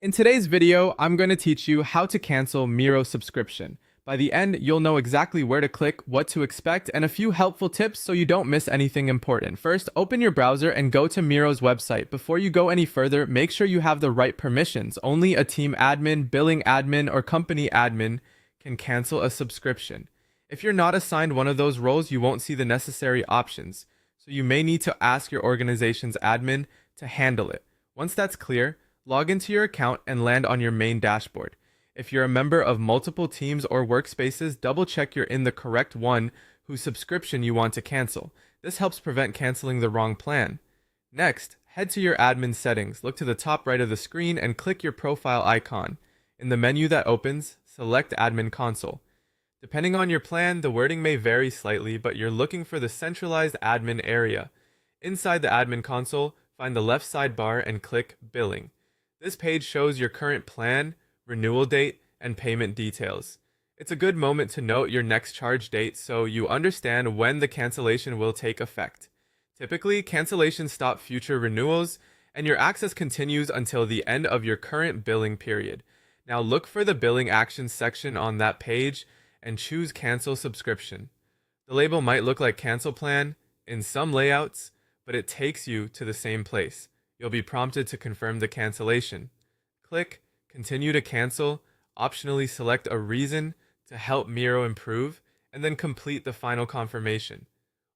In today's video, I'm going to teach you how to cancel Miro subscription. By the end, you'll know exactly where to click, what to expect, and a few helpful tips so you don't miss anything important. First, open your browser and go to Miro's website. Before you go any further, make sure you have the right permissions. Only a team admin, billing admin, or company admin can cancel a subscription. If you're not assigned one of those roles, you won't see the necessary options. So you may need to ask your organization's admin to handle it. Once that's clear, log into your account and land on your main dashboard. If you're a member of multiple teams or workspaces, double check you're in the correct one whose subscription you want to cancel. This helps prevent canceling the wrong plan. Next, head to your admin settings, look to the top right of the screen and click your profile icon. In the menu that opens, select Admin Console. Depending on your plan, the wording may vary slightly, but you're looking for the centralized admin area. Inside the admin console, find the left sidebar and click Billing. This page shows your current plan, renewal date, and payment details. It's a good moment to note your next charge date so you understand when the cancellation will take effect. Typically, cancellations stop future renewals, and your access continues until the end of your current billing period. Now look for the Billing Actions section on that page and choose Cancel Subscription. The label might look like Cancel Plan in some layouts, but it takes you to the same place. You'll be prompted to confirm the cancellation. Click Continue to Cancel, optionally select a reason to help Miro improve, and then complete the final confirmation.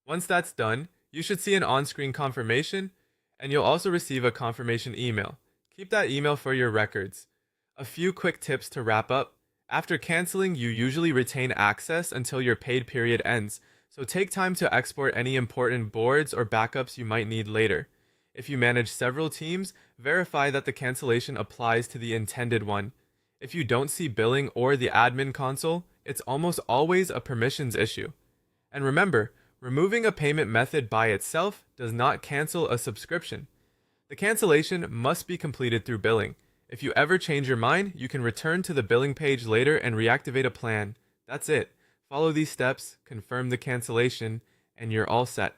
Once that's done, you should see an on-screen confirmation, and you'll also receive a confirmation email. Keep that email for your records. A few quick tips to wrap up. After canceling, you usually retain access until your paid period ends, so take time to export any important boards or backups you might need later. If you manage several teams, verify that the cancellation applies to the intended one. If you don't see billing or the admin console, it's almost always a permissions issue. And remember, removing a payment method by itself does not cancel a subscription. The cancellation must be completed through billing. If you ever change your mind, you can return to the billing page later and reactivate a plan. That's it. Follow these steps, confirm the cancellation, and you're all set.